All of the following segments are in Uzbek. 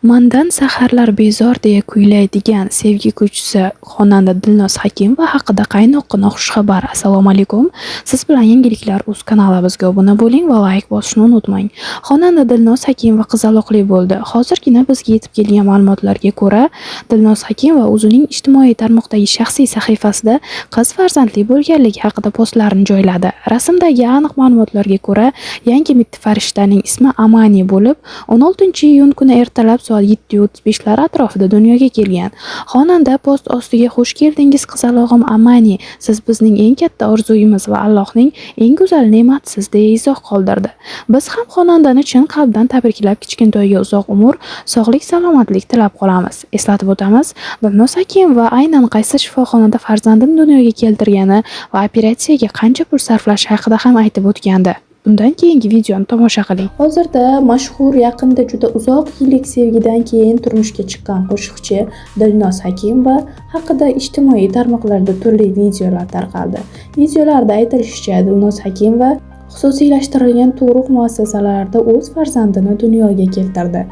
Mandan saharlar bezor deya kuylaydigan sevgi kuychisi xonanda Dilnoz Hakimova haqida qaynoqqina xushxabar. Assalomu alaykum. Siz bilan yangiliklar.uz kanalimizga obuna bo'ling va like bosishni unutmang. Xonanda Dilnoz Hakimova qizaloqli bo'ldi. Hozirgina bizga yetib kelgan ma'lumotlarga ko'ra, Dilnoz Hakimova o'zining ijtimoiy tarmoqdagi shaxsiy sahifasida qiz farzandli bo'lganligi haqida postlarni joyladi. Rasmdagi aniq ma'lumotlarga ko'ra, yangi mitti farishtaning ismi Amani bo'lib, 16-iyun kuni ertalab soat 7:35 atrofida dunyoga kelgan. Xonanda post ostiga "Xush keldingiz qizalog'im Amani, siz bizning eng katta orzuyimiz va Allohning eng go'zal ne'matisiz" deya izoh qoldirdi. Biz ham xonandani chin qalbdan tabriklab, kichkintoyga uzoq umr, sog'lik, salomatlik tilab qolamiz. Eslatib o'tamiz, Dilnoz Hakimova aynan qaysi shifoxonada farzandini dunyoga keltirgani va operatsiyaga qancha pul sarflashi haqida ham aytib o'tgandi. Bundan keyingi videoni tomosha qiling. Hozirda mashhur, yaqinda juda uzoq yillik sevgidan keyin turmushga chiqqan qo'shiqchi Dilnoz Hakimova haqida ijtimoiy tarmoqlarda turli videolar tarqaldi. Videolarda aytilishicha, Dilnoz Hakimova xususiylashtirilgan tug'ruq muassasalarida o'z farzandini dunyoga keltirdi.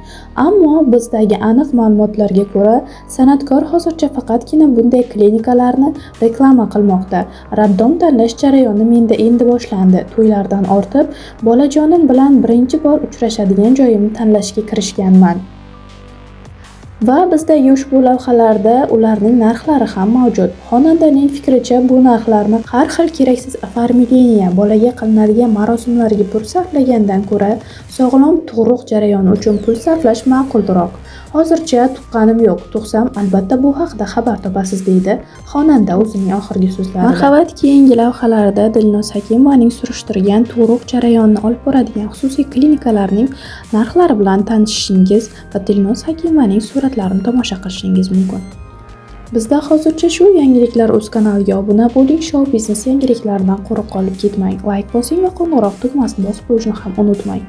Ammo bizdagi aniq ma'lumotlarga ko'ra, san'atkor hozircha faqatgina bunday klinikalarni reklama qilmoqda. Raddom tanlash jarayoni menda endi boshlandi. To'ylardan ortib, bolajonim bilan birinchi bor uchrashadigan joyimni tanlashga kirishganman. Va bizdagi ushbu lavhalarda ularning narxlari ham mavjud. Xonandaning fikricha, bu narxlarni har xil keraksiz oformleniya, bolaga qilinadigan marosimlarga pul sarflagandan ko'ra, sog'lom tug'ruq jarayoni uchun pul sarflash ma'qulroq. Hozircha tuqqanim yo'q, tug'sam albatta bu haqida xabar topasiz, deydi xonanda o'zining oxirgi so'zlarida. Marhamat, keyingi lavhalarda Dilnoz Hakimovaning surishtirgan tug'ruq jarayonini olib boradigan xususiy klinikalarning narxlari bilan tanishishingiz va Dilnoz Hakimovaning suratlarini tomosha qilishingiz mumkin. Bizda hozircha shu. Yangiliklar.uz kanaliga obuna bo'ling, shou biznes yangiliklaridan quruq qolib ketmang. Like bosing va qo'ng'iroq tugmasini bosib qo'yishni ham unutmang.